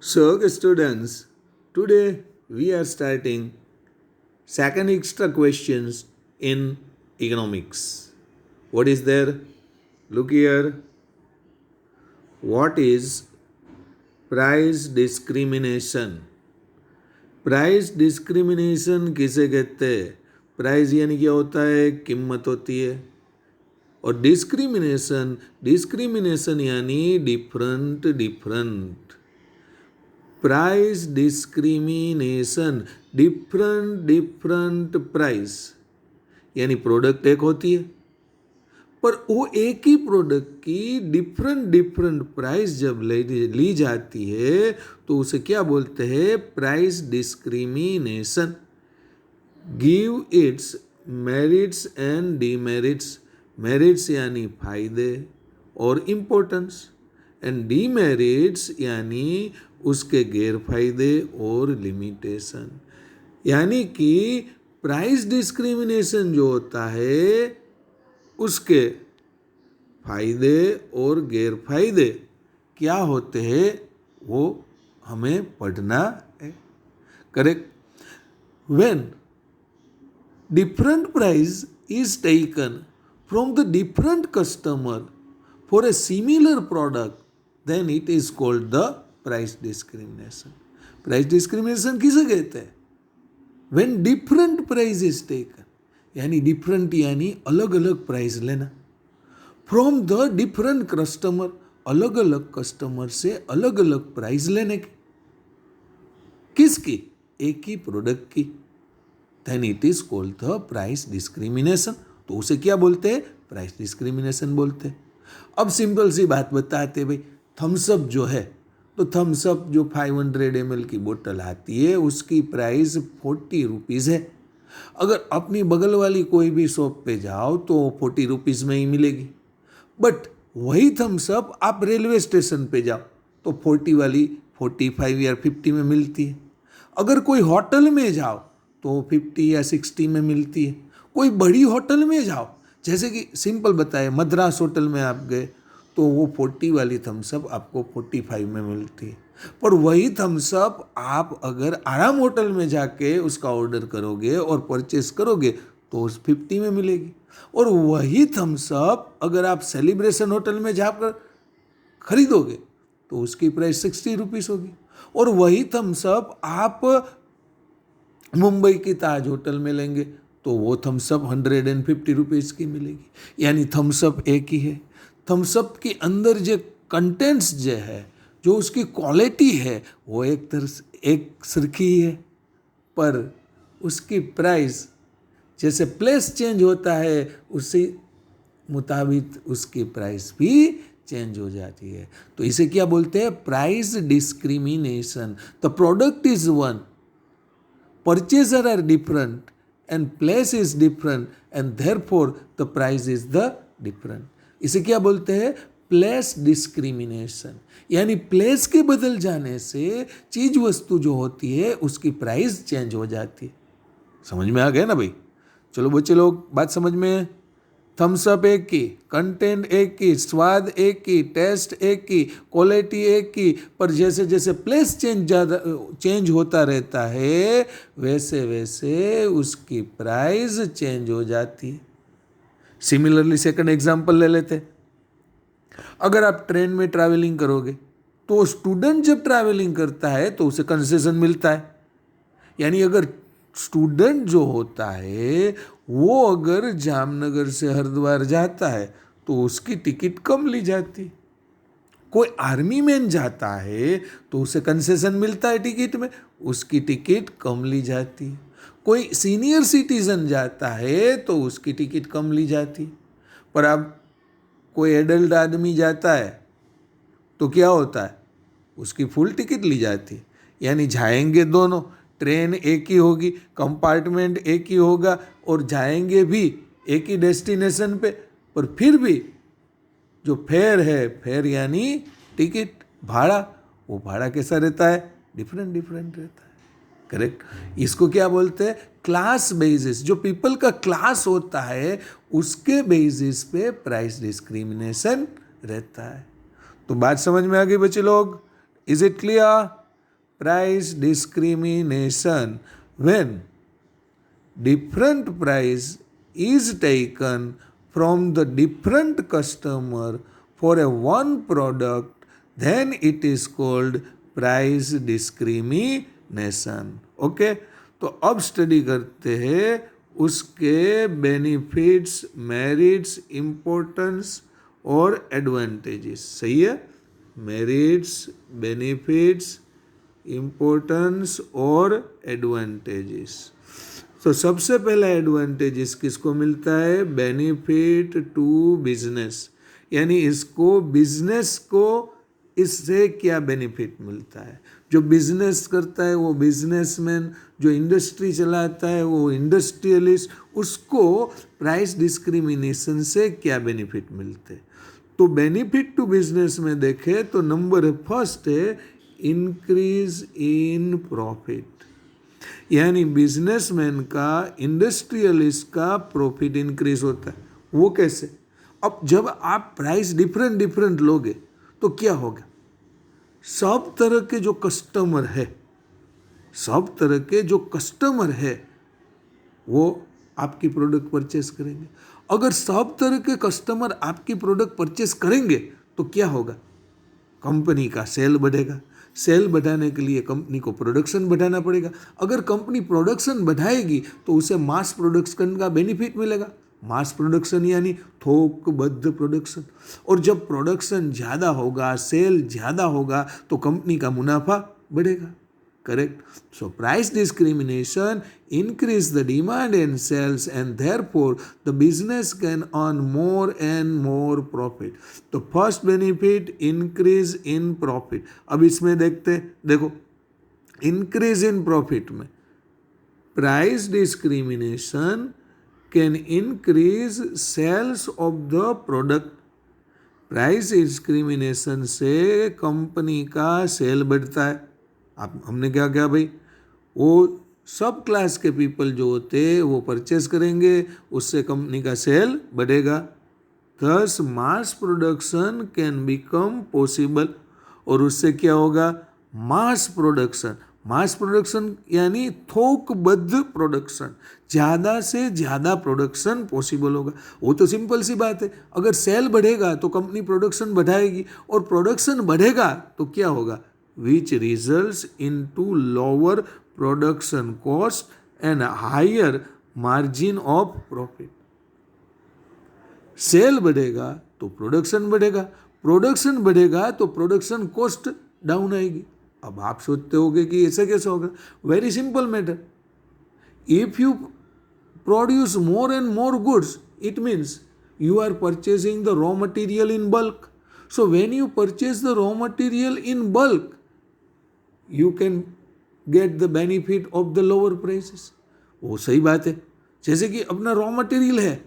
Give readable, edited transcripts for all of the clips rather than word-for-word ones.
So, okay, students, today we are starting second extra questions in economics. What is there? Look here. What is price discrimination? Price discrimination किसे कहते हैं? Price यानी क्या होता है? कीमत होती है। और डिस्क्रिमिनेशन डिस्क्रिमिनेशन यानी different different. Price discrimination different different price यानी प्रोडक्ट एक होती है पर वो एक ही प्रोडक्ट की डिफरेंट डिफरेंट प्राइस जब ली जाती है तो उसे क्या बोलते हैं? Price discrimination. Give its merits and demerits. Merits यानी फायदे और इम्पोर्टेंस एंड डीमेरिट्स यानी उसके गैरफायदे और लिमिटेशन। यानी कि प्राइस डिस्क्रिमिनेशन जो होता है उसके फायदे और गैरफायदे क्या होते हैं वो हमें पढ़ना है। Correct. When different price is taken from the different customer for a similar product then it is called the price discrimination. Price discrimination किसे कहते हैं? When different price is taken यानी डिफरेंट यानी अलग अलग प्राइस लेना फ्रॉम द डिफरेंट कस्टमर, अलग अलग कस्टमर से अलग अलग प्राइस लेने की। किसकी? एक ही प्रोडक्ट की। Then it is called the price discrimination. तो उसे क्या बोलते हैं? प्राइस डिस्क्रिमिनेशन बोलते हैं। अब सिंपल सी बात बताते भाई, थम्सअप जो है तो थम्सअप जो 500 ml की बोतल आती है उसकी प्राइस 40 रुपीज़ है। अगर अपनी बगल वाली कोई भी शॉप पे जाओ तो 40 रुपीज़ में ही मिलेगी। बट वही थम्सअप आप रेलवे स्टेशन पे जाओ तो 40 वाली 45 या 50 में मिलती है। अगर कोई होटल में जाओ तो 50 या 60 में मिलती है। कोई बड़ी होटल में जाओ, जैसे कि सिंपल बताए मद्रास होटल में आप गए तो वो 40 वाली थम्सअप आपको 45 में मिलती है। पर वही थम्सअप आप अगर आराम होटल में जाके उसका ऑर्डर करोगे और परचेस करोगे तो उस 50 में मिलेगी। और वही थम्सअप अगर आप सेलिब्रेशन होटल में जाकर खरीदोगे तो उसकी प्राइस 60 रुपीज़ होगी। और वही थम्सअप आप मुंबई की ताज होटल में लेंगे तो वो थम्सअप 150 रुपीज़ की मिलेगी। यानी थम्सअप एक ही है। थम्सअप के अंदर जो कंटेंट्स जो है, जो उसकी क्वालिटी है वो एक सरखी है, पर उसकी प्राइस जैसे प्लेस चेंज होता है उसी मुताबिक उसकी प्राइस भी चेंज हो जाती है। तो इसे क्या बोलते हैं? Price discrimination. The product is one, purchaser are different and place is different and therefore the price is the different। इसे क्या बोलते हैं? Place discrimination. यानी प्लेस के बदल जाने से चीज वस्तु जो होती है उसकी प्राइस चेंज हो जाती है। समझ में आ गया ना भाई? चलो बच्चे लोग, बात समझ में? थम्सअप एक की, कंटेंट एक की, स्वाद एक की, टेस्ट एक की, क्वालिटी एक की, पर जैसे जैसे प्लेस चेंज होता रहता है वैसे वैसे उसकी प्राइस चेंज हो जाती है। सिमिलरली सेकंड एग्जांपल ले लेते। अगर आप ट्रेन में ट्रैवलिंग करोगे तो स्टूडेंट जब ट्रैवलिंग करता है तो उसे कंसेशन मिलता है। यानी अगर स्टूडेंट जो होता है वो अगर जामनगर से हरिद्वार जाता है तो उसकी टिकट कम ली जाती। कोई आर्मी मैन जाता है तो उसे कंसेशन मिलता है टिकट में, उसकी टिकट कम ली जाती। कोई सीनियर सिटीजन जाता है तो उसकी टिकट कम ली जाती। पर अब कोई एडल्ट आदमी जाता है तो क्या होता है? उसकी फुल टिकट ली जाती। यानी जाएंगे दोनों, ट्रेन एक ही होगी, कंपार्टमेंट एक ही होगा और जाएंगे भी एक ही डेस्टिनेशन पे, पर फिर भी जो फेयर है, फेयर यानी टिकट भाड़ा, वो भाड़ा कैसा रहता है? डिफरेंट डिफरेंट रहता है। करेक्ट। इसको क्या बोलते हैं? Class basis. जो पीपल का क्लास होता है उसके बेसिस पे प्राइस डिस्क्रिमिनेशन रहता है। तो बात समझ में आ गई बच्चे लोग? Is it clear? price discrimination when different price is taken from the different customer for a one product, then it is called price discrimination. Okay, तो अब स्टडी करते हैं उसके बेनिफिट्स, मेरिट्स, इम्पोर्टेंस और एडवांटेजेस. सही है, मेरिट्स, बेनिफिट्स, इम्पोर्टेंस और advantages. तो सबसे पहला एडवांटेजेस किसको मिलता है? बेनिफिट टू बिजनेस, यानी इसको बिजनेस को इससे क्या बेनिफिट मिलता है. जो बिजनेस करता है वो बिजनेसमैन, जो इंडस्ट्री चलाता है वो इंडस्ट्रियलिस्ट, उसको प्राइस डिस्क्रिमिनेशन से क्या बेनिफिट मिलते हैं. तो बेनिफिट टू बिजनेस में देखें तो नंबर फर्स्ट है इंक्रीज इन प्रॉफिट, यानी बिजनेसमैन का, इंडस्ट्रियलिस्ट का प्रॉफिट इंक्रीज होता है. वो कैसे? अब जब आप प्राइस डिफरेंट लोगे तो क्या होगा? सब तरह के जो कस्टमर है वो आपकी प्रोडक्ट परचेस करेंगे. अगर सब तरह के कस्टमर आपकी प्रोडक्ट परचेस करेंगे तो क्या होगा? कंपनी का सेल बढ़ेगा. सेल बढ़ाने के लिए कंपनी को प्रोडक्शन बढ़ाना पड़ेगा. अगर कंपनी प्रोडक्शन बढ़ाएगी तो उसे मास प्रोडक्शन का बेनिफिट मिलेगा. मास प्रोडक्शन यानी थोकबद्ध प्रोडक्शन. और जब प्रोडक्शन ज़्यादा होगा, सेल ज़्यादा होगा तो कंपनी का मुनाफा बढ़ेगा. Correct. So price discrimination increase the demand and sales and therefore the business can earn more and more profit. तो first benefit increase in profit. अब इसमें देखो इंक्रीज इन प्रॉफिट में price discrimination can increase sales of the product. Price discrimination से company का cell बढ़ता है. आप हमने क्या किया भाई, वो सब क्लास के पीपल जो होते हैं वो परचेस करेंगे, उससे कंपनी का सेल बढ़ेगा. Thus mass production can become possible. और उससे क्या होगा? मास प्रोडक्शन यानी थोकबद्ध प्रोडक्शन, ज़्यादा से ज़्यादा प्रोडक्शन पॉसिबल होगा. वो तो सिंपल सी बात है. अगर सेल बढ़ेगा तो कंपनी प्रोडक्शन बढ़ाएगी, और प्रोडक्शन बढ़ेगा तो क्या होगा? Which results into lower production cost and higher margin of profit. Sale बढ़ेगा तो प्रोडक्शन बढ़ेगा तो प्रोडक्शन कॉस्ट डाउन आएगी. अब आप सोचते होगे कि ऐसा कैसे होगा? Very simple matter. If you produce more and more goods, it means you are purchasing the raw material in bulk. So when you purchase the raw material in bulk, you can get the benefit of the lower prices. वो सही बात है. जैसे कि अपना raw material है,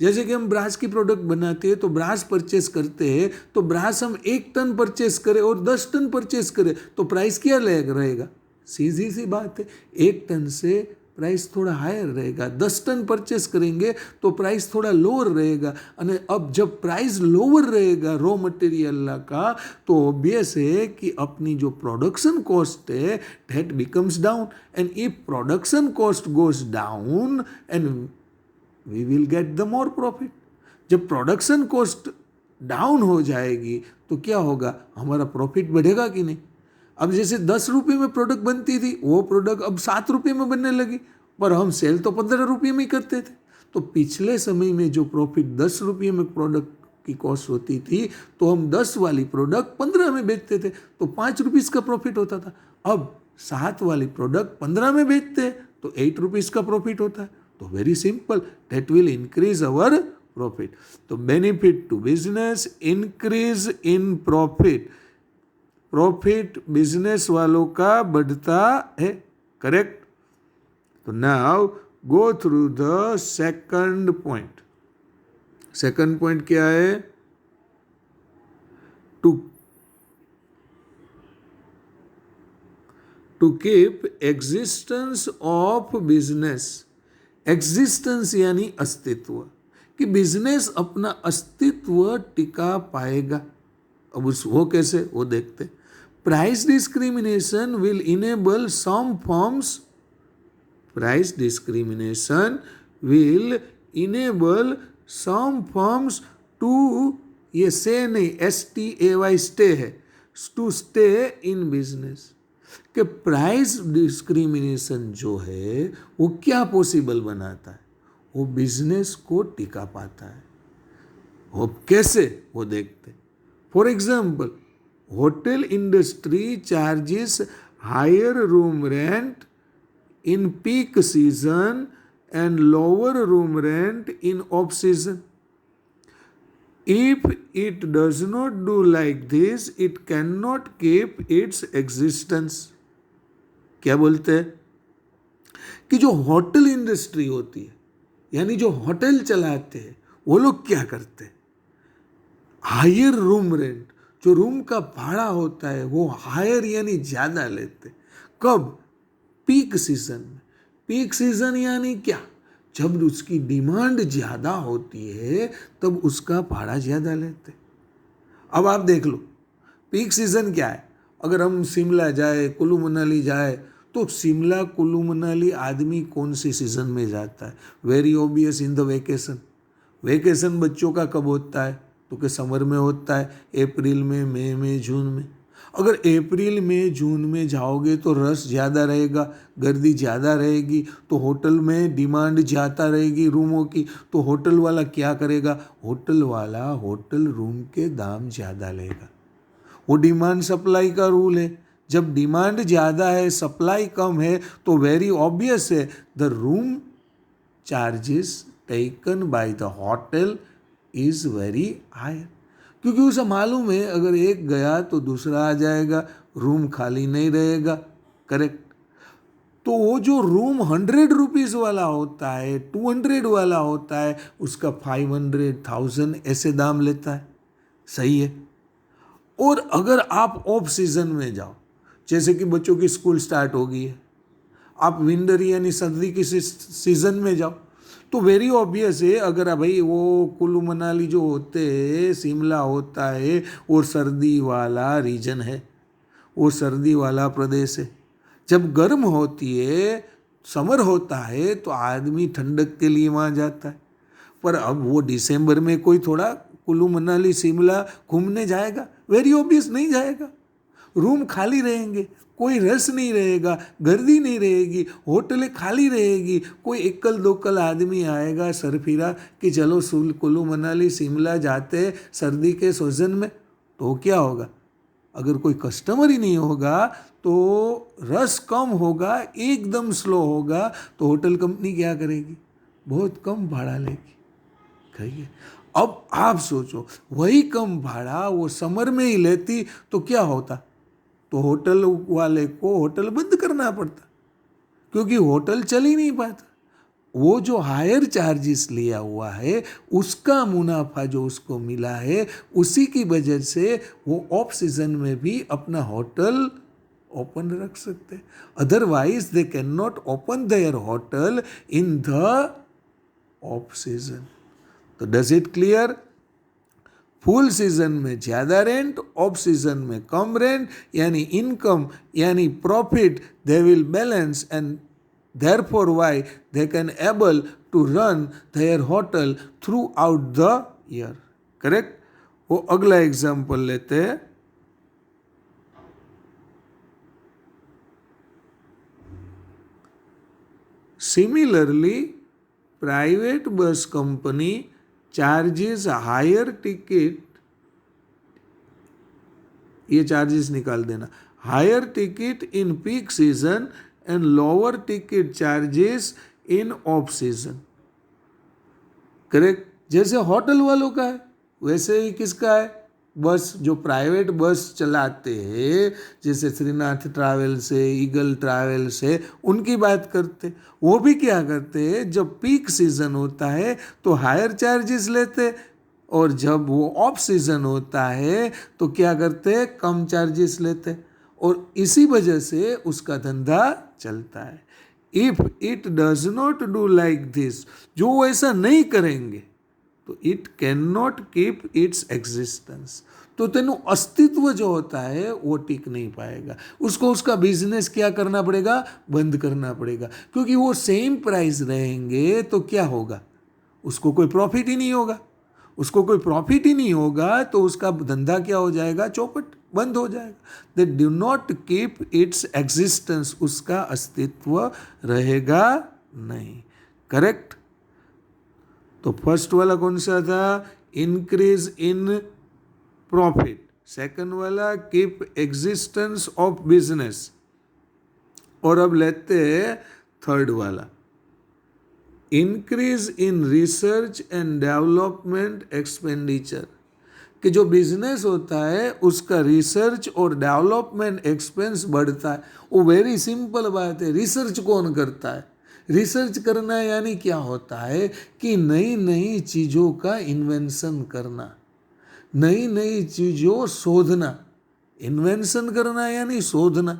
जैसे कि हम ब्रास की प्रोडक्ट बनाते हैं तो ब्रास परचेस करते हैं, तो ब्रास हम 1 टन परचेस करें और 10 टन परचेस करें तो प्राइस क्या रहेगा? सीधी सी बात है, 1 टन से प्राइस थोड़ा हायर रहेगा, 10 टन परचेस करेंगे तो प्राइस थोड़ा लोअर रहेगा. और अब जब प्राइस लोअर रहेगा रॉ मटेरियल का, तो ऑब्वियस है कि अपनी जो प्रोडक्शन कॉस्ट है that becomes down. And if production cost goes down and we will get the more profit. जब प्रोडक्शन कॉस्ट डाउन हो जाएगी तो क्या होगा? हमारा प्रॉफिट बढ़ेगा कि नहीं? अब जैसे 10 रुपये में प्रोडक्ट बनती थी, वो प्रोडक्ट अब 7 रुपये में बनने लगी, पर हम सेल तो 15 रुपये में ही करते थे. तो पिछले समय में जो प्रॉफिट 10 रुपये में प्रोडक्ट की कॉस्ट होती थी, तो हम 10 वाली प्रोडक्ट 15 में बेचते थे, तो 5 रुपीज़ का प्रॉफिट होता था. अब 7 वाली प्रोडक्ट 15 में बेचते हैं तो 8 रुपीज़ का प्रॉफिट होता है. तो very simple, that will increase our profit. तो benefit to business, increase in profit. Profit business वालों का बढ़ता है. करेक्ट. तो now go through the second point. Second point क्या है? To keep existence of business. Existence यानी अस्तित्व, कि बिजनेस अपना अस्तित्व टिका पाएगा. अब वो कैसे, वो देखते. Price discrimination will enable some firms. Price discrimination will enable some firms to, ये से नहीं, STAY स्टे है, टू स्टे इन बिजनेस. कि प्राइस डिस्क्रिमिनेशन जो है वो क्या पॉसिबल बनाता है, वो बिजनेस को टिका पाता है. वो कैसे, वो देखते. For example, hotel industry charges higher room rent in peak season and lower room rent in off season. If it does not do like this, it cannot keep its existence. क्या बोलते हैं कि जो होटल इंडस्ट्री होती है, यानी जो hotel चलाते हैं, वो लोग क्या करते हैं, हायर रूम रेंट, जो रूम का भाड़ा होता है वो हायर यानी ज़्यादा लेते. कब, पीक सीजन में. पीक सीजन यानी क्या, जब उसकी डिमांड ज़्यादा होती है तब उसका भाड़ा ज़्यादा लेते. अब आप देख लो पीक सीजन क्या है. अगर हम शिमला जाए, कुल्लू मनाली जाए, तो शिमला कुल्लू मनाली आदमी कौन सी सीज़न में जाता है? Very obvious, in the vacation. Vacation बच्चों का कब होता है, तो कि समर में होता है, अप्रैल में, मई में, जून में. अगर अप्रैल में, जून में जाओगे तो रश ज़्यादा रहेगा, गर्दी ज़्यादा रहेगी, तो होटल में डिमांड ज़्यादा रहेगी रूमों की. तो होटल वाला क्या करेगा, होटल वाला होटल रूम के दाम ज़्यादा लेगा. वो डिमांड सप्लाई का रूल है. जब डिमांड ज़्यादा है, सप्लाई कम है, तो वेरी ऑब्वियस है the room charges taken by the hotel is very higher. क्योंकि उसे मालूम है अगर एक गया तो दूसरा आ जाएगा, रूम खाली नहीं रहेगा. करेक्ट. तो वो जो रूम 100 रुपीज़ वाला होता है, 200 वाला होता है, उसका 500, 1000 ऐसे दाम लेता है. सही है. और अगर आप ऑफ सीजन में जाओ, जैसे कि बच्चों की स्कूल स्टार्ट हो गई है, आप विंटर यानी सर्दी की सीजन में जाओ, तो वेरी ऑब्वियस है, अगर भाई वो कुल्लू मनाली जो होते हैं, शिमला होता है, वो सर्दी वाला रीजन है, वो सर्दी वाला प्रदेश है. जब गर्म होती है, समर होता है, तो आदमी ठंडक के लिए वहाँ जाता है. पर अब वो दिसंबर में कोई थोड़ा कुल्लू मनाली शिमला घूमने जाएगा? वेरी ऑब्वियस नहीं जाएगा. रूम खाली रहेंगे, कोई रस नहीं रहेगा, गर्दी नहीं रहेगी, होटलें खाली रहेगी. कोई एकल दोकल आदमी आएगा सरफिरा कि चलो कुल्लू मनाली शिमला जाते सर्दी के सीजन में, तो क्या होगा? अगर कोई कस्टमर ही नहीं होगा तो रस कम होगा, एकदम स्लो होगा, तो होटल कंपनी क्या करेगी? बहुत कम भाड़ा लेगी. कहिए. अब आप सोचो, वही कम भाड़ा वो समर में ही लेती तो क्या होता? तो होटल वाले को होटल बंद करना पड़ता, क्योंकि होटल चल ही नहीं पाता. वो जो हायर चार्जेस लिया हुआ है, उसका मुनाफा जो उसको मिला है, उसी की वजह से वो ऑफ सीजन में भी अपना होटल ओपन रख सकते. Otherwise they can not open their hotel in the off season. तो does it clear? Full season में ज़्यादा रेंट, ऑफ सीजन में कम रेंट, यानी इनकम यानी profit they will balance, and therefore why they can able to run their hotel throughout the year. Correct. वो अगला example लेते हैं. Similarly, private bus company charges higher ticket, ये charges निकाल देना, higher ticket in peak season and lower ticket charges in off season. Correct. जैसे hotel वालों का है वैसे ही किसका है? बस जो प्राइवेट बस चलाते हैं, जैसे श्रीनाथ ट्रैवल्स है, ईगल ट्रैवल्स है, उनकी बात करते. वो भी क्या करते हैं, जब पीक सीजन होता है तो हायर चार्जेस लेते, और जब वो ऑफ सीजन होता है तो क्या करते हैं, कम चार्जेस लेते. और इसी वजह से उसका धंधा चलता है. If it does not do like this, जो वो ऐसा नहीं करेंगे तो it can not keep its existence, तो तेनु अस्तित्व जो होता है वो टिक नहीं पाएगा। उसको उसका बिजनेस क्या करना पड़ेगा, बंद करना पड़ेगा, क्योंकि वो सेम प्राइस रहेंगे तो क्या होगा, उसको कोई प्रॉफिट ही नहीं होगा। उसको कोई प्रॉफिट ही नहीं होगा तो उसका धंधा क्या हो जाएगा, चौपट, बंद हो जाएगा। They do not keep its existence, उसका अस्तित्व रहेगा नहीं। करेक्ट। तो फर्स्ट वाला कौन सा था, इंक्रीज इन प्रॉफिट। सेकंड वाला कीप एग्जिस्टेंस ऑफ बिजनेस। और अब लेते हैं थर्ड वाला, increase in research and development expenditure. कि जो बिजनेस होता है उसका रिसर्च और डेवलपमेंट एक्सपेंस बढ़ता है। वो वेरी सिंपल बात है। रिसर्च कौन करता है, रिसर्च करना यानी क्या होता है कि नई नई चीज़ों का इन्वेंशन करना, नई नई चीज़ों शोधना। इन्वेंशन करना यानी शोधना।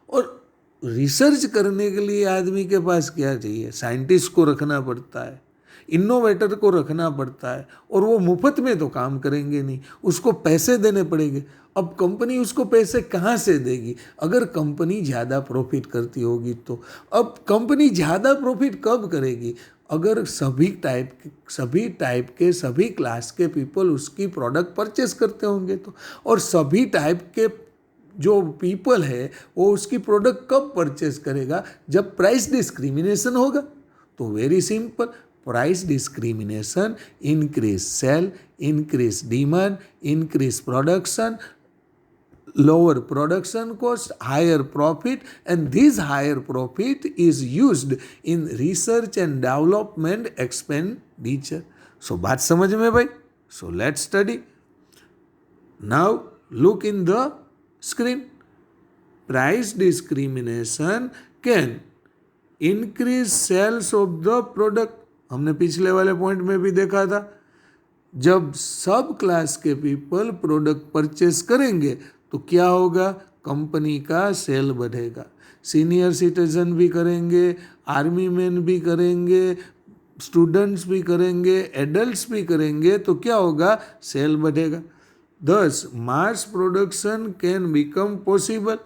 और रिसर्च करने के लिए आदमी के पास क्या चाहिए, साइंटिस्ट को रखना पड़ता है, इनोवेटर को रखना पड़ता है। और वो मुफ्त में तो काम करेंगे नहीं, उसको पैसे देने पड़ेंगे। अब कंपनी उसको पैसे कहाँ से देगी, अगर कंपनी ज़्यादा प्रॉफिट करती होगी तो। अब कंपनी ज़्यादा प्रॉफिट कब करेगी, अगर सभी टाइप के सभी क्लास के पीपल उसकी प्रोडक्ट परचेस करते होंगे तो। और सभी टाइप के जो पीपल है वो उसकी प्रोडक्ट कब परचेस करेगा, जब प्राइस डिस्क्रिमिनेशन होगा। तो very simple, price discrimination increase sale, increase demand, increase production, lower production cost, higher profit, and this higher profit is used in research and development expenditure. So बात समझ में भाई? So let's study. Now look in the screen. Price discrimination can increase sales of the product. हमने पिछले वाले point में भी देखा था, जब सब क्लास के पीपल प्रोडक्ट परचेस करेंगे तो क्या होगा, कंपनी का सेल बढ़ेगा। सीनियर सिटीजन भी करेंगे, आर्मी मैन भी करेंगे, स्टूडेंट्स भी करेंगे, एडल्ट्स भी करेंगे, तो क्या होगा, सेल बढ़ेगा। दस mass production can become possible.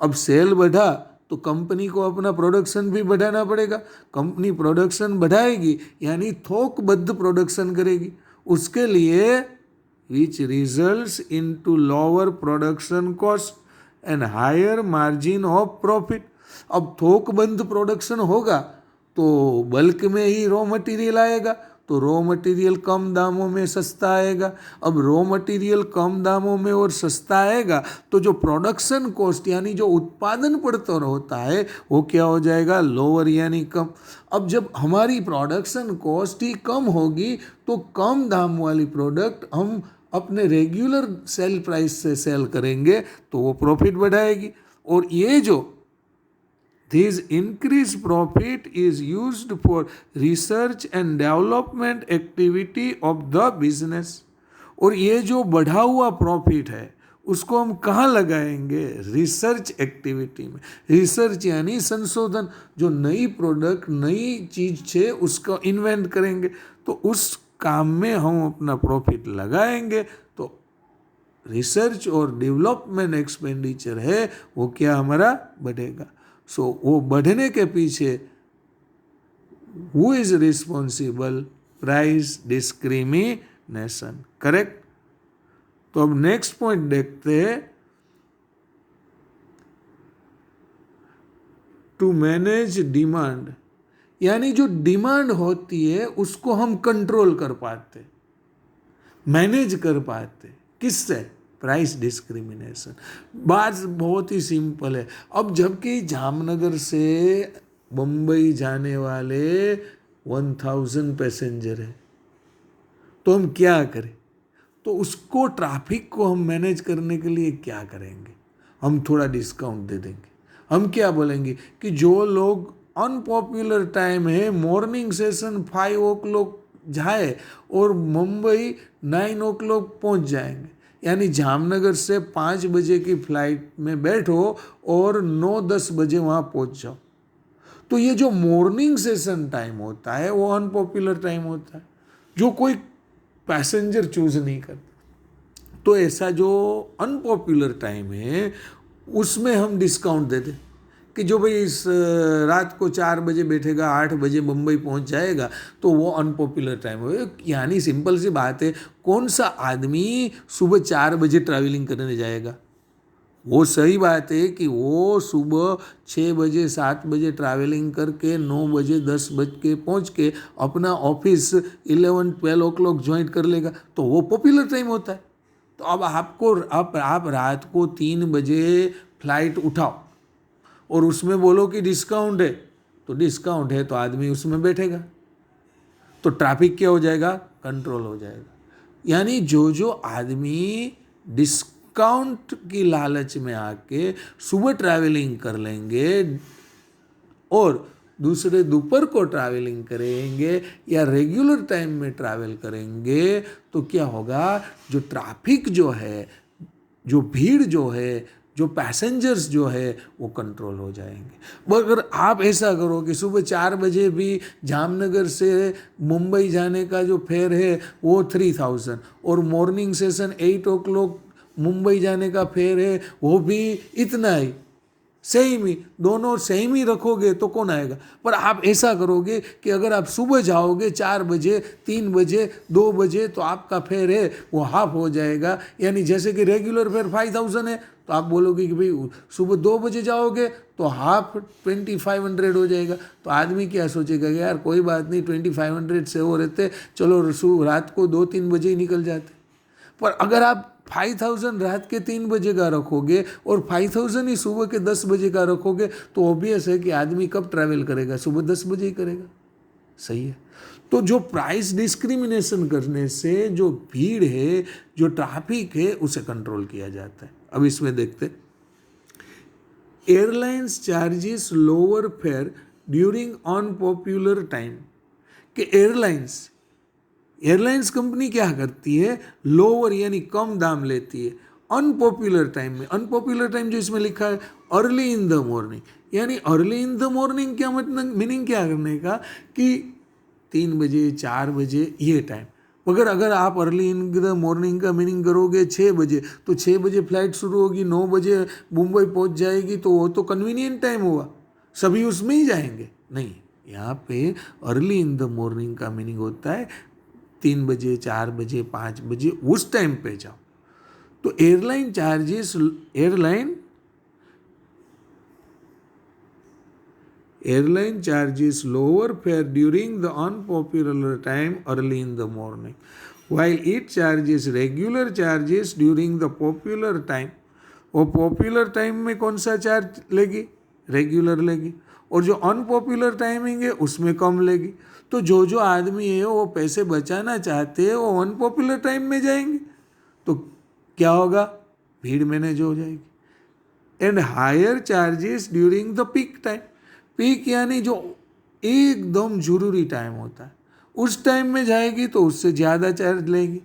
अब सेल बढ़ा तो कंपनी को अपना प्रोडक्शन भी बढ़ाना पड़ेगा। कंपनी प्रोडक्शन बढ़ाएगी यानी थोकबद्ध प्रोडक्शन करेगी। उसके लिए which results into lower production cost and higher margin of profit. अब थोकबंद प्रोडक्शन होगा तो बल्क में ही रॉ मटेरियल आएगा, तो रॉ मटेरियल कम दामों में सस्ता आएगा। अब रॉ मटेरियल कम दामों में और सस्ता आएगा तो जो प्रोडक्शन कॉस्ट यानी जो उत्पादन पड़ता होता है वो क्या हो जाएगा, लोअर यानी कम। अब जब हमारी प्रोडक्शन कॉस्ट ही कम होगी तो कम दाम वाली प्रोडक्ट हम अपने रेगुलर सेल प्राइस से सेल करेंगे तो वो प्रॉफिट बढ़ाएगी। और ये जो this increase profit is used for research and development activity of the business. और ये जो बढ़ा हुआ प्रॉफिट है उसको हम कहाँ लगाएंगे, रिसर्च एक्टिविटी में। रिसर्च यानी संशोधन, जो नई प्रोडक्ट नई चीज़ है उसको इन्वेंट करेंगे तो उस काम में हम अपना प्रॉफिट लगाएंगे। तो रिसर्च और डेवलपमेंट एक्सपेंडिचर है वो क्या हमारा बढ़ेगा। सो वो बढ़ने के पीछे who is responsible, price discrimination. Correct. तो अब नेक्स्ट पॉइंट देखते हैं, टू मैनेज डिमांड, यानी जो डिमांड होती है उसको हम कंट्रोल कर पाते, मैनेज कर पाते, किससे, प्राइस डिस्क्रिमिनेशन। बात बहुत ही सिंपल है। अब जबकि जामनगर से बम्बई जाने वाले 1000 पैसेंजर है तो हम क्या करें, तो उसको ट्रैफिक को हम मैनेज करने के लिए क्या करेंगे, हम थोड़ा डिस्काउंट दे देंगे। हम क्या बोलेंगे कि जो लोग अनपॉपुलर टाइम है, मॉर्निंग सेशन 5 o'clock जाए और मुंबई 9 o'clock पहुंच जाएंगे, यानी जामनगर से 5 बजे की फ्लाइट में बैठो और 9-10 बजे वहाँ पहुंच जाओ। तो ये जो मॉर्निंग सेशन टाइम होता है वो अनपॉपुलर टाइम होता है, जो कोई पैसेंजर चूज नहीं करता। तो ऐसा जो अनपॉपुलर टाइम है उसमें हम डिस्काउंट देते कि जो भाई इस रात को 4 बजे बैठेगा 8 बजे मुंबई पहुंच जाएगा, तो वो अनपॉपुलर टाइम है। यानी सिंपल सी बात है, कौन सा आदमी सुबह 4 बजे ट्रैवलिंग करने जाएगा? वो सही बात है कि वो सुबह 6 बजे 7 बजे ट्रैवलिंग करके 9 बजे 10 बज के पहुँच के अपना ऑफिस 11-12 ओ क्लॉक ज्वाइन कर लेगा, तो वो पॉपुलर टाइम होता है। तो अब आप रात को 3 बजे फ्लाइट उठाओ और उसमें बोलो कि डिस्काउंट है, तो डिस्काउंट है तो आदमी उसमें बैठेगा, तो ट्रैफिक क्या हो जाएगा? कंट्रोल हो जाएगा। यानी जो आदमी डिस्काउंट की लालच में आके सुबह ट्रैवलिंग कर लेंगे और दूसरे दोपहर को ट्रैवलिंग करेंगे या रेगुलर टाइम में ट्रैवल करेंगे, तो क्या होगा? जो ट्रैफिक जो है, जो भीड़ जो है, जो पैसेंजर्स जो है, वो कंट्रोल हो जाएंगे। अगर आप ऐसा करो कि सुबह 4 बजे भी जामनगर से मुंबई जाने का जो फेयर है वो 3000 और मॉर्निंग सेशन 8 ओ क्लॉक मुंबई जाने का फेयर है वो भी इतना ही, सेम ही, दोनों सेम ही रखोगे तो कौन आएगा? पर आप ऐसा करोगे कि अगर आप सुबह जाओगे 4 बजे, 3 बजे, 2 बजे, तो आपका फेयर है वो हाफ हो जाएगा। यानी जैसे कि रेगुलर फेयर 5000 है, तो आप बोलोगे कि भाई सुबह 2 बजे जाओगे तो हाफ 2500 हो जाएगा। तो आदमी क्या सोचेगा कि यार कोई बात नहीं, 2500 से वो रहते, चलो रात को 2-3 बजे ही निकल जाते। पर अगर आप 5000 रात के 3 बजे का रखोगे और 5000 ही सुबह के 10 बजे का रखोगे, तो ऑब्वियस है कि आदमी कब ट्रैवल करेगा? सुबह 10 बजे ही करेगा। सही है। तो जो प्राइस डिस्क्रिमिनेशन करने से जो भीड़ है, जो ट्रैफिक है, उसे कंट्रोल किया जाता है। अब इसमें देखते, airlines charges lower fair during unpopular time. कि एयरलाइंस कंपनी क्या करती है? लोअर यानी कम दाम लेती है अनपॉपुलर टाइम में। अनपॉपुलर टाइम जो इसमें लिखा है अर्ली इन द मॉर्निंग, यानी अर्ली इन द मॉर्निंग क्या मतलब, मीनिंग क्या करने का कि 3 बजे 4 बजे ये टाइम। मगर अगर आप अर्ली इन द मॉर्निंग का मीनिंग करोगे 6 बजे, तो 6 बजे फ्लाइट शुरू होगी, 9 बजे मुंबई पहुंच जाएगी, तो वो तो कन्वीनियंट टाइम हुआ, सभी उसमें ही जाएंगे। नहीं, यहाँ पे अर्ली इन द मॉर्निंग का मीनिंग होता है 3 बजे 4 बजे 5 बजे उस टाइम पे जाओ। तो airline charges lower fair during the unpopular time early in the morning, while it charges regular charges during the popular time। वो पॉपुलर टाइम में कौन सा चार्ज लेगी? रेगुलर लेगी। और जो अनपॉपुलर टाइमिंग है उसमें कम लेगी। तो जो आदमी है वो पैसे बचाना चाहते हैं, वो अनपॉपुलर टाइम में जाएंगे, तो क्या होगा? भीड़ मैनेज हो जाएगी। And higher charges during the peak time. Peak यानी जो एकदम जरूरी टाइम होता है, उस टाइम में जाएगी तो उससे ज़्यादा चार्ज लेगी।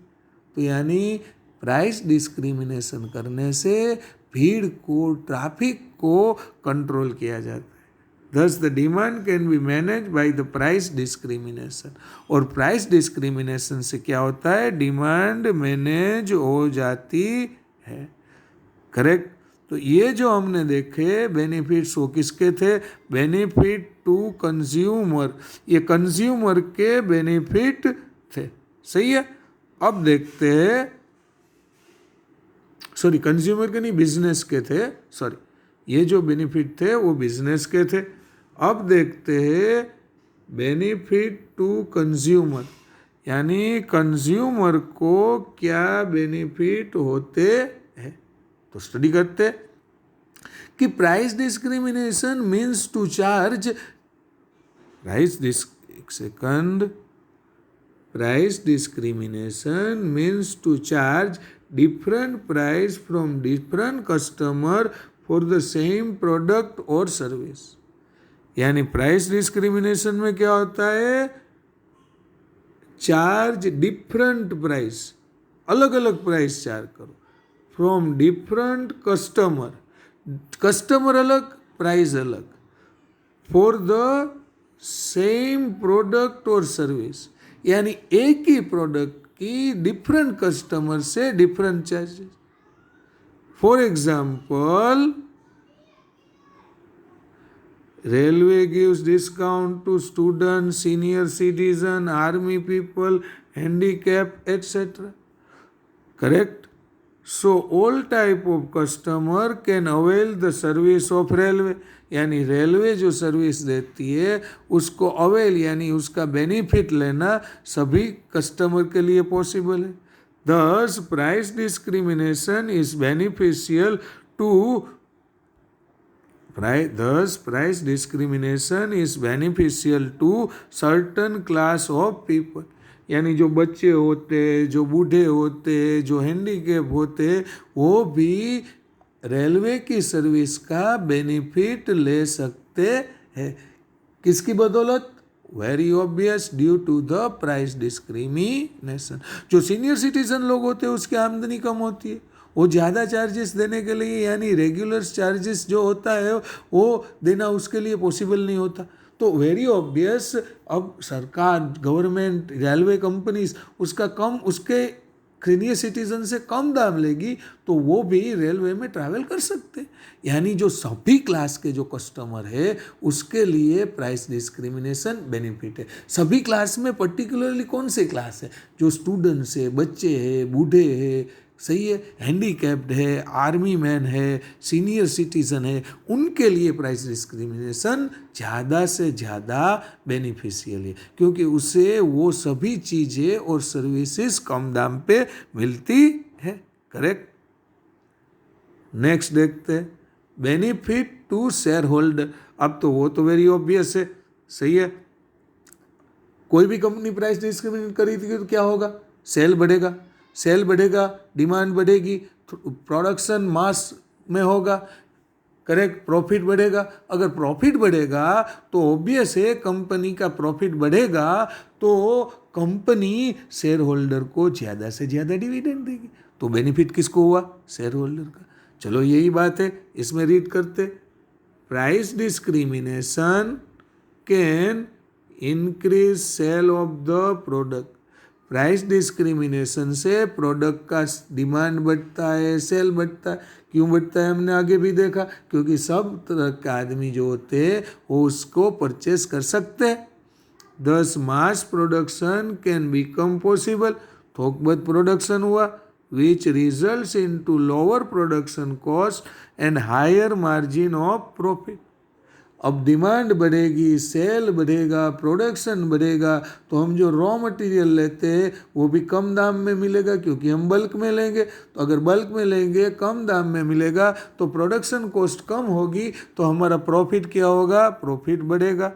तो यानी प्राइस डिस्क्रिमिनेशन करने से भीड़ को, ट्रैफिक को कंट्रोल किया जाता है। Thus the demand can be managed by the price discrimination। और प्राइस डिस्क्रिमिनेशन से क्या होता है? डिमांड मैनेज हो जाती है। करेक्ट। तो ये जो हमने देखे बेनिफिट्स, वो किसके थे? बेनिफिट टू कंज्यूमर, ये कंज्यूमर के बेनिफिट थे। सही है। अब देखते हैं, सॉरी कंज्यूमर के नहीं, बिजनेस के थे, सॉरी, ये जो बेनिफिट थे वो बिजनेस के थे। अब देखते हैं बेनिफिट टू कंज्यूमर, यानी कंज्यूमर को क्या बेनिफिट होते हैं। तो स्टडी करते हैं कि price discrimination means to charge, price discrimination means to charge different price from different customer for the same product और सर्विस। यानी प्राइस डिस्क्रिमिनेशन में क्या होता है? चार्ज डिफरेंट प्राइस, अलग अलग प्राइस चार्ज करो फ्रॉम डिफरेंट कस्टमर अलग, प्राइस अलग, फॉर द सेम प्रोडक्ट और सर्विस। यानी एक ही प्रोडक्ट कि डिफरेंट कस्टमर से different charges. For example, railway gives discount to students, senior citizen, army people, handicapped, etc. Correct? So all type of customer can avail the service of railway. यानी railway जो service देती है उसको avail यानी उसका benefit लेना सभी customer के लिए पॉसिबल है. Thus price discrimination is beneficial to price discrimination is beneficial to certain class of people. यानी जो बच्चे होते, जो बूढ़े होते, जो हैंडीकैप होते, वो भी रेलवे की सर्विस का बेनिफिट ले सकते हैं. किसकी बदौलत? Very obvious, due to the price discrimination. जो सीनियर सिटीजन लोग होते हैं उसकी आमदनी कम होती है, वो ज़्यादा चार्जेस देने के लिए यानी रेगुलर चार्जेस जो होता है वो देना उसके लिए पॉसिबल नहीं होता. तो वेरी ऑब्वियस अब सरकार, गवर्नमेंट, रेलवे कंपनीज उसका कम, उसके सीनियर सिटीजन से कम दाम लेगी तो वो भी रेलवे में ट्रैवल कर सकते. यानी जो सभी क्लास के जो कस्टमर है उसके लिए प्राइस डिस्क्रिमिनेशन बेनिफिट है. सभी क्लास में पर्टिकुलरली कौन से क्लास है? जो स्टूडेंट्स है, बच्चे हैं, बूढ़े हैं, सही है, हैंडीकैप्ड है, आर्मी मैन है, सीनियर सिटीजन है, उनके लिए प्राइस डिस्क्रिमिनेशन ज़्यादा से ज़्यादा बेनिफिशियल है क्योंकि उससे वो सभी चीज़ें और सर्विसेज कम दाम पे मिलती है. करेक्ट. नेक्स्ट देखते हैं, बेनिफिट टू शेयर होल्डर. अब तो वो तो वेरी ऑब्वियस है, सही है. कोई भी कंपनी प्राइस डिस्क्रिमिनेट करेगी तो क्या होगा? सेल बढ़ेगा, सेल बढ़ेगा, डिमांड बढ़ेगी, प्रोडक्शन मास में होगा. करेक्ट. प्रॉफिट बढ़ेगा. अगर प्रॉफिट बढ़ेगा तो ऑब्वियस है कंपनी का प्रॉफिट बढ़ेगा तो कंपनी शेयर होल्डर को ज़्यादा से ज़्यादा डिविडेंड देगी. तो बेनिफिट किसको हुआ? शेयर होल्डर का. चलो यही बात है, इसमें रीड करते. Price discrimination can increase sale of the product. Price discrimination से प्रोडक्ट का डिमांड बढ़ता है, सेल बढ़ता है. क्यों बढ़ता है? हमने आगे भी देखा, क्योंकि सब तरह के आदमी जो होते हैं वो उसको परचेस कर सकते हैं. Thus mass production can become possible. थोकबत प्रोडक्शन हुआ which results into lower production cost and higher margin of profit. अब डिमांड बढ़ेगी, सेल बढ़ेगा, प्रोडक्शन बढ़ेगा तो हम जो रॉ मटेरियल लेते हैं वो भी कम दाम में मिलेगा क्योंकि हम बल्क में लेंगे. तो अगर बल्क में लेंगे, कम दाम में मिलेगा तो प्रोडक्शन कॉस्ट कम होगी तो हमारा प्रॉफिट क्या होगा? प्रॉफिट बढ़ेगा.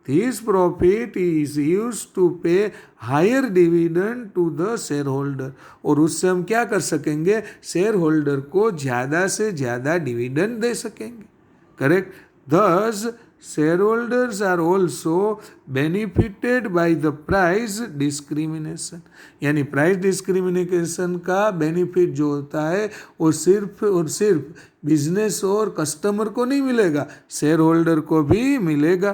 This profit is use to pay higher dividend to the shareholder. और उससे हम क्या कर सकेंगे? शेयर होल्डर को ज़्यादा से ज़्यादा डिविडेंड दे सकेंगे. Correct. Thus, shareholders are also benefited by the price discrimination. यानी प्राइस डिस्क्रिमिनेशन का बेनिफिट जो होता है वो सिर्फ और सिर्फ बिजनेस और कस्टमर को नहीं मिलेगा, शेयर होल्डर को भी मिलेगा.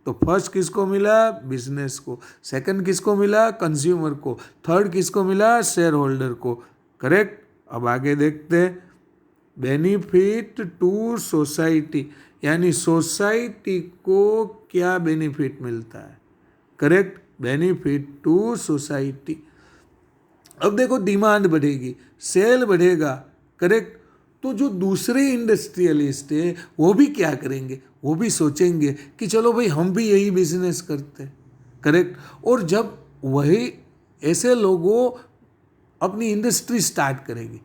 तो फर्स्ट किसको मिला? बिजनेस को. सेकंड किसको मिला? कंज्यूमर को. थर्ड किसको मिला? शेयर होल्डर को. करेक्ट. अब आगे देखते हैं, बेनिफिट टू सोसाइटी. यानी सोसाइटी को क्या बेनिफिट मिलता है? करेक्ट. Benefit to society. अब देखो, डिमांड बढ़ेगी, सेल बढ़ेगा. करेक्ट. तो जो दूसरे इंडस्ट्रियलिस्ट है वो भी क्या करेंगे? वो भी सोचेंगे कि चलो भाई हम भी यही बिजनेस करते हैं. करेक्ट. और जब वही ऐसे लोगों अपनी इंडस्ट्री स्टार्ट करेंगे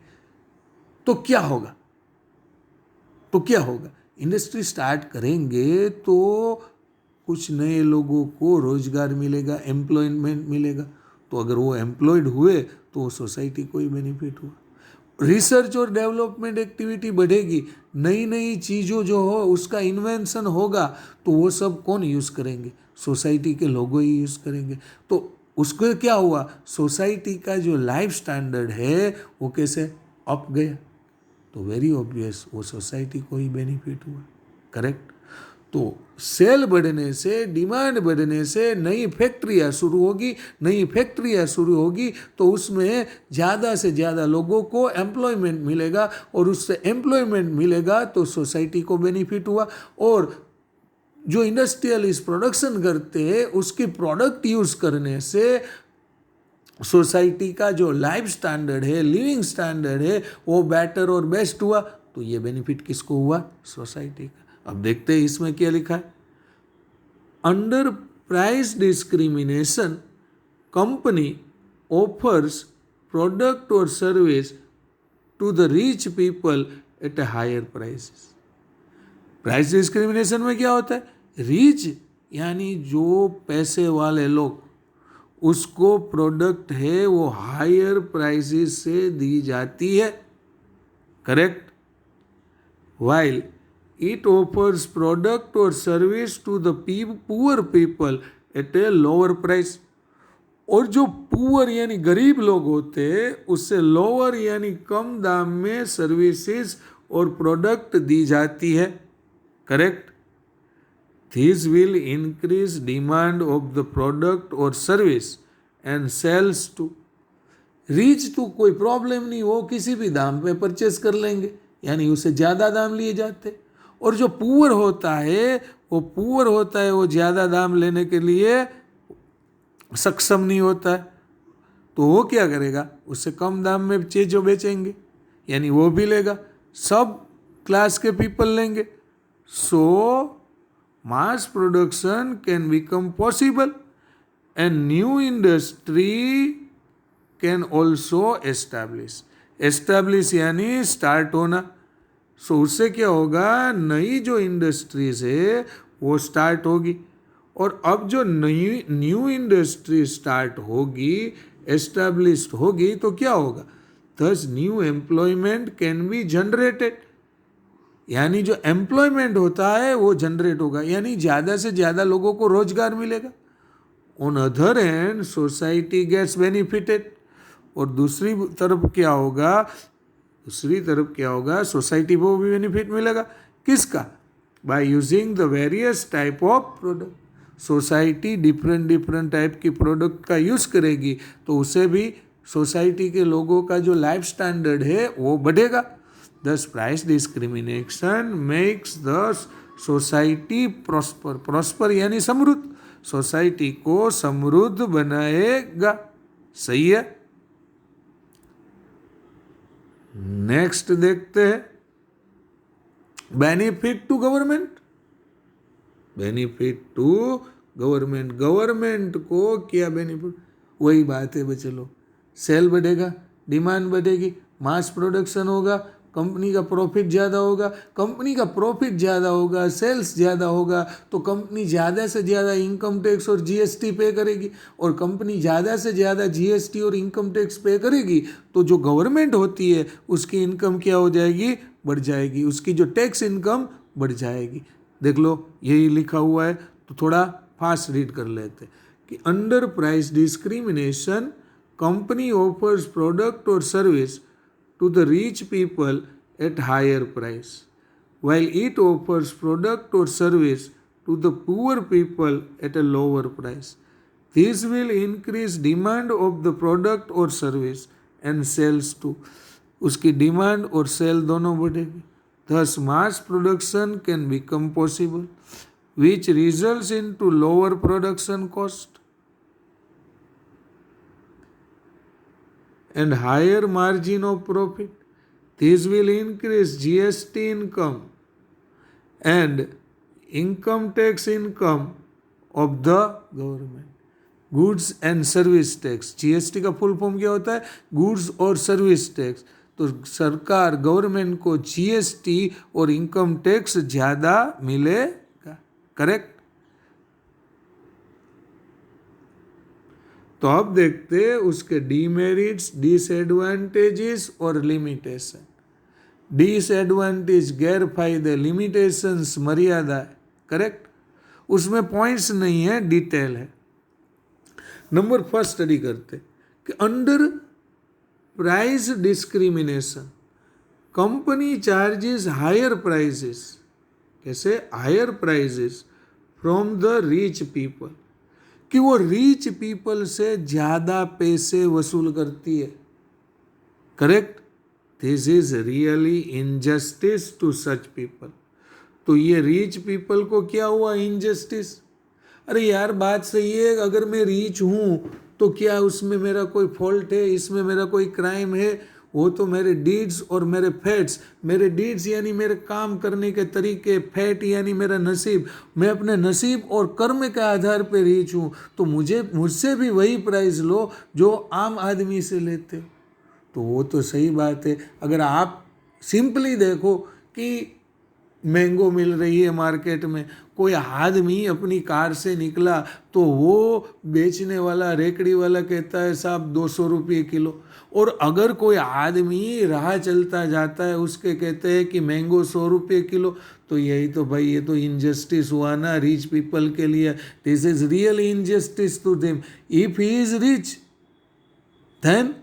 तो क्या होगा? इंडस्ट्री स्टार्ट करेंगे तो कुछ नए लोगों को रोजगार मिलेगा, एम्प्लॉयमेंट मिलेगा. तो अगर वो एम्प्लॉयड हुए तो सोसाइटी को ही बेनिफिट हुआ. रिसर्च और डेवलपमेंट एक्टिविटी बढ़ेगी, नई नई चीज़ों जो हो उसका इन्वेंशन होगा तो वो सब कौन यूज़ करेंगे? सोसाइटी के लोग ही यूज़ करेंगे. तो उसको क्या हुआ? सोसाइटी का जो लाइफ स्टैंडर्ड है वो कैसे अप गया. तो वेरी ऑब्वियस वो सोसाइटी को ही बेनिफिट हुआ. करेक्ट. तो सेल बढ़ने से, डिमांड बढ़ने से नई फैक्ट्रियाँ शुरू होगी, नई फैक्ट्रियाँ शुरू होगी तो उसमें ज़्यादा से ज़्यादा लोगों को एम्प्लॉयमेंट मिलेगा, और उससे एम्प्लॉयमेंट मिलेगा तो सोसाइटी को बेनिफिट हुआ, और जो इंडस्ट्रियलिस्ट प्रोडक्शन करते हैं उसकी प्रोडक्ट यूज़ करने से सोसाइटी का जो लाइफ स्टैंडर्ड है, लिविंग स्टैंडर्ड है, वो बेटर और बेस्ट हुआ। तो ये बेनिफिट किसको हुआ? सोसाइटी का। अब देखते हैं इसमें क्या लिखा है। Under price discrimination company offers product और service to the rich people at a higher prices. Price discrimination में क्या होता है? रिच यानी जो पैसे वाले लोग, उसको प्रोडक्ट है वो हायर प्राइसेस से दी जाती है, correct. While it offers product और service to the poor people at a lower price. और जो पुअर यानी गरीब लोग होते हैं उससे लोअर यानी कम दाम में सर्विसेज और प्रोडक्ट दी जाती है, correct. This will increase demand of the product or service and sales to rich. तो कोई प्रॉब्लम नहीं, वो किसी भी दाम पे परचेस कर लेंगे, यानी उसे ज़्यादा दाम लिए जाते। और जो पुअर होता है वो ज़्यादा दाम लेने के लिए सक्षम नहीं होता है, तो वो क्या करेगा? उससे कम दाम में चीज़ बेचेंगे, यानी वो भी लेगा, सब क्लास के पीपल लेंगे। सो mass production can become possible and new industry can also establish यानी स्टार्ट होना। सो उससे क्या होगा? नई जो इंडस्ट्रीज है वो स्टार्ट होगी, और अब जो नई न्यू इंडस्ट्री स्टार्ट होगी, एस्टैब्लिश्ड होगी, तो क्या होगा? Thus new employment can be generated, यानी जो एम्प्लॉयमेंट होता है वो जनरेट होगा, यानी ज़्यादा से ज़्यादा लोगों को रोजगार मिलेगा। On other hand society gets benefited. और दूसरी तरफ क्या होगा? सोसाइटी को भी बेनिफिट मिलेगा। किसका? By using the various type of product. Society different type की प्रोडक्ट का यूज़ करेगी तो उसे भी सोसाइटी के लोगों का जो लाइफ स्टैंडर्ड है वो बढ़ेगा। Thus, price discrimination makes the society prosper. Prosper यानी समृद्ध, सोसाइटी को समृद्ध बनाएगा। सही है। नेक्स्ट देखते हैं, benefit to government. Benefit to government, government को क्या बेनिफिट? वही बात है बच्चों, सेल बढ़ेगा, डिमांड बढ़ेगी, मास प्रोडक्शन होगा, कंपनी का प्रॉफिट ज़्यादा होगा। कंपनी का प्रॉफिट ज़्यादा होगा, सेल्स ज़्यादा होगा, तो कंपनी ज़्यादा से ज़्यादा इनकम टैक्स और जीएसटी पे करेगी, और कंपनी ज़्यादा से ज़्यादा जीएसटी और इनकम टैक्स पे करेगी तो जो गवर्नमेंट होती है उसकी इनकम क्या हो जाएगी? बढ़ जाएगी, उसकी जो टैक्स इनकम बढ़ जाएगी। देख लो यही लिखा हुआ है, तो थोड़ा फास्ट रीड कर लेते कि under price discrimination company offers product और service to the rich people at higher price, while it offers product or service to the poor people at a lower price. This will increase demand of the product or service and sales too. उसकी demand और cell दोनों बढ़ेगी। Thus mass production can become possible, which results into lower production cost and higher margin of profit. This will increase GST income and income tax income of the government. Goods and service tax, GST का full form क्या होता है? Goods और service tax. तो सरकार government को GST और income tax ज़्यादा मिलेगा, करेक्ट। तो अब देखते हैं उसके डीमेरिट्स, डिसएडवांटेजेस और लिमिटेशन। डिसएडवांटेज गैर फायदे, लिमिटेशंस मर्यादा, करेक्ट। उसमें पॉइंट्स नहीं है, डिटेल है। नंबर फर्स्ट स्टडी करते कि under price discrimination company charges higher prices कैसे, higher prices from the rich people, कि वो रिच पीपल से ज़्यादा पैसे वसूल करती है। Correct, this is really injustice to such people. तो ये रिच पीपल को क्या हुआ, इनजस्टिस। अरे यार बात सही है, अगर मैं रिच हूँ तो क्या उसमें मेरा कोई फॉल्ट है, इसमें मेरा कोई क्राइम है? वो तो मेरे डीड्स और मेरे फैट्स, मेरे डीड्स यानी मेरे काम करने के तरीके, फैट यानी मेरा नसीब, मैं अपने नसीब और कर्म के आधार पर रिच हूँ, तो मुझसे भी वही प्राइस लो जो आम आदमी से लेते हो। तो वो तो सही बात है। अगर आप सिंपली देखो कि मैंगो मिल रही है मार्केट में, कोई आदमी अपनी कार से निकला तो वो बेचने वाला, रेकड़ी वाला कहता है साहब 200 रुपये किलो, और अगर कोई आदमी राह चलता जाता है उसके कहते हैं कि मैंगो 100 रुपये किलो, तो यही तो भाई, ये तो इनजस्टिस हुआ ना रिच पीपल के लिए। This is real injustice to them. If he is rich then,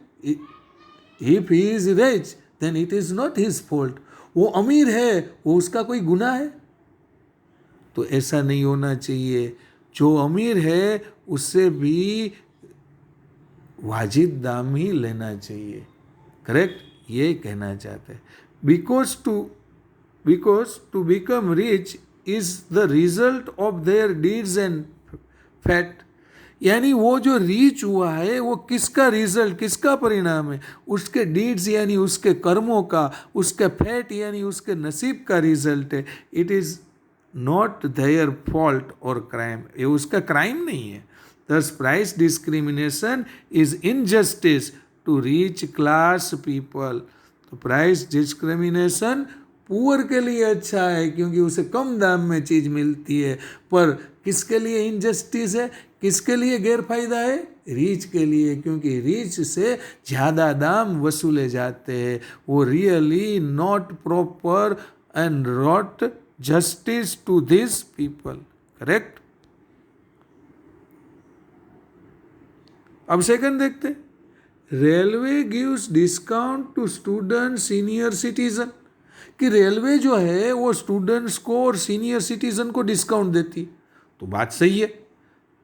if he is rich then it is not his fault. वो अमीर है, वो उसका कोई गुनाह है? तो ऐसा नहीं होना चाहिए। जो अमीर है उससे भी वाजिब दाम ही लेना चाहिए। करेक्ट, ये कहना चाहते हैं। Because to become rich is the result of their deeds and fate, यानी वो जो रीच हुआ है वो किसका रिजल्ट, किसका परिणाम है? उसके डीड्स यानी उसके कर्मों का, उसके फैट यानी उसके नसीब का रिजल्ट है। It is not their fault और क्राइम, ये उसका क्राइम नहीं है। Thus price discrimination is injustice to rich class people. तो प्राइस डिस्क्रिमिनेशन पुअर के लिए अच्छा है क्योंकि उसे कम दाम में चीज़ मिलती है, पर किसके लिए इनजस्टिस है, किसके लिए गैरफायदा है? रीच के लिए, क्योंकि रीच से ज़्यादा दाम वसूले जाते हैं। वो really not proper and not justice to this people. Correct. अब सेकंड देखते, railway gives discount to student senior citizen, कि रेलवे जो है वो स्टूडेंट्स को और सीनियर सिटीजन को डिस्काउंट देती। तो बात सही है,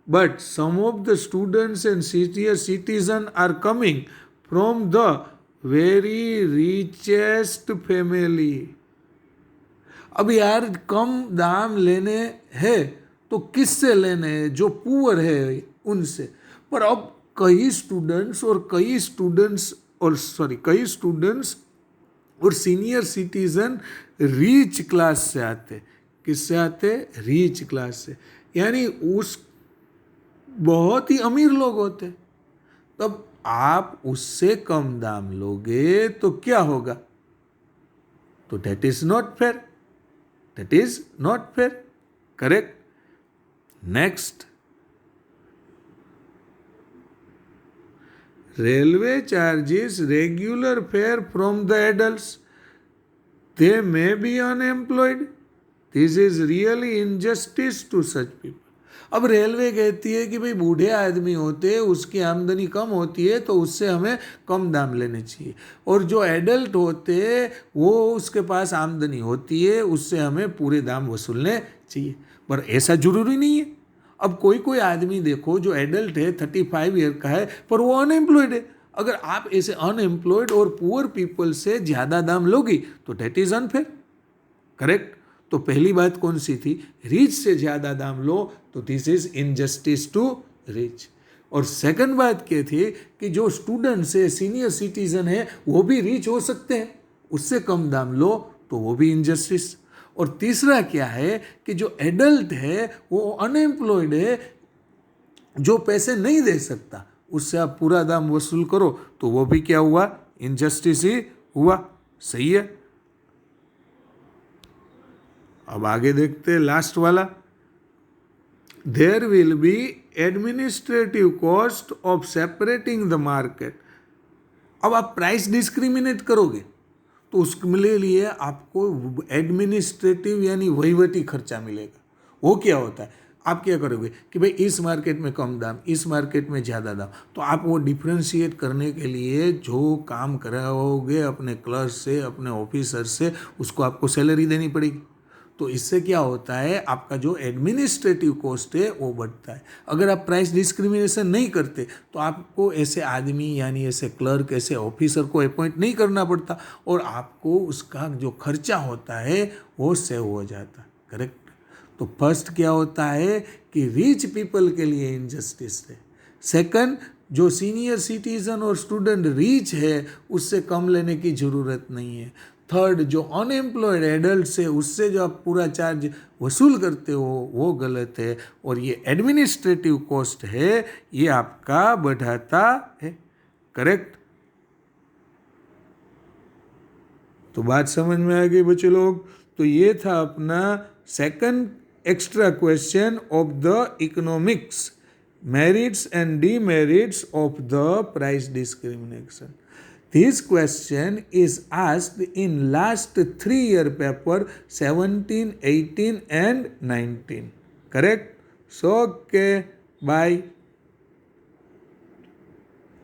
but some of the students and senior citizen are coming from the very richest family. अब यार कम दाम लेने हैं तो किससे लेने हैं? जो पुअर है उनसे। पर अब कई स्टूडेंट्स और सीनियर सिटीजन रीच क्लास से आते। किससे आते? रीच क्लास से, यानी उस बहुत ही अमीर लोग होते। तब आप उससे कम दाम लोगे तो क्या होगा? तो that is not fair, that is not fair. Correct. Next, railway charges regular fare from the adults. They may be unemployed. This is really injustice to such people. अब रेलवे कहती है कि भाई बूढ़े आदमी होते हैं, उसकी आमदनी कम होती है तो उससे हमें कम दाम लेने चाहिए, और जो एडल्ट होते हैं वो उसके पास आमदनी होती है, उससे हमें पूरे दाम वसूलने चाहिए। पर ऐसा जरूरी नहीं है। अब कोई कोई आदमी देखो जो एडल्ट है, 35 ईयर का है, पर वो अनएम्प्लॉयड है। अगर आप ऐसे अनएम्प्लॉयड और पुअर पीपल से ज़्यादा दाम लोगी तो डेट इज अनफेयर। करेक्ट। तो पहली बात कौन सी थी? रिच से ज़्यादा दाम लो तो this is injustice to rich. और सेकंड बात क्या थी कि जो स्टूडेंट्स है, सीनियर सिटीजन है, वो भी रिच हो सकते हैं, उससे कम दाम लो तो वो भी इनजस्टिस। और तीसरा क्या है कि जो एडल्ट है वो अनएम्प्लॉयड है, जो पैसे नहीं दे सकता, उससे आप पूरा दाम वसूल करो तो वो भी क्या हुआ? इनजस्टिस ही हुआ। सही है। अब आगे देखते लास्ट वाला, there will be administrative cost of separating the market. अब आप प्राइस डिस्क्रिमिनेट करोगे तो उसके लिए आपको एडमिनिस्ट्रेटिव यानी वहीवटी खर्चा मिलेगा। वो क्या होता है? आप क्या करोगे कि भाई इस मार्केट में कम दाम, इस मार्केट में ज़्यादा दाम, तो आप वो डिफ्रेंशिएट करने के लिए जो काम कराओगे अपने क्लर्क से, अपने ऑफिसर से, उसको आपको सैलरी देनी पड़ेगी। तो इससे क्या होता है, आपका जो एडमिनिस्ट्रेटिव कॉस्ट है वो बढ़ता है। अगर आप प्राइस डिस्क्रिमिनेशन नहीं करते तो आपको ऐसे आदमी यानी ऐसे क्लर्क, ऐसे ऑफिसर को अपॉइंट नहीं करना पड़ता और आपको उसका जो खर्चा होता है वो सेव हो जाता। करेक्ट। तो फर्स्ट क्या होता है कि रिच पीपल के लिए इनजस्टिस है। सेकंड, जो सीनियर सिटीजन और स्टूडेंट रिच है उससे कम लेने की ज़रूरत नहीं है। थर्ड, जो अनएम्प्लॉयड एडल्ट है उससे जो आप पूरा चार्ज वसूल करते हो वो गलत है। और ये एडमिनिस्ट्रेटिव कॉस्ट है, ये आपका बढ़ाता है। करेक्ट। तो बात समझ में आ गई बच्चे लोग। तो ये था अपना second extra question of the economics, merits and demerits of the price discrimination. This question is asked in last 3-year paper 17, 18 and 19. Correct? So, okay, bye.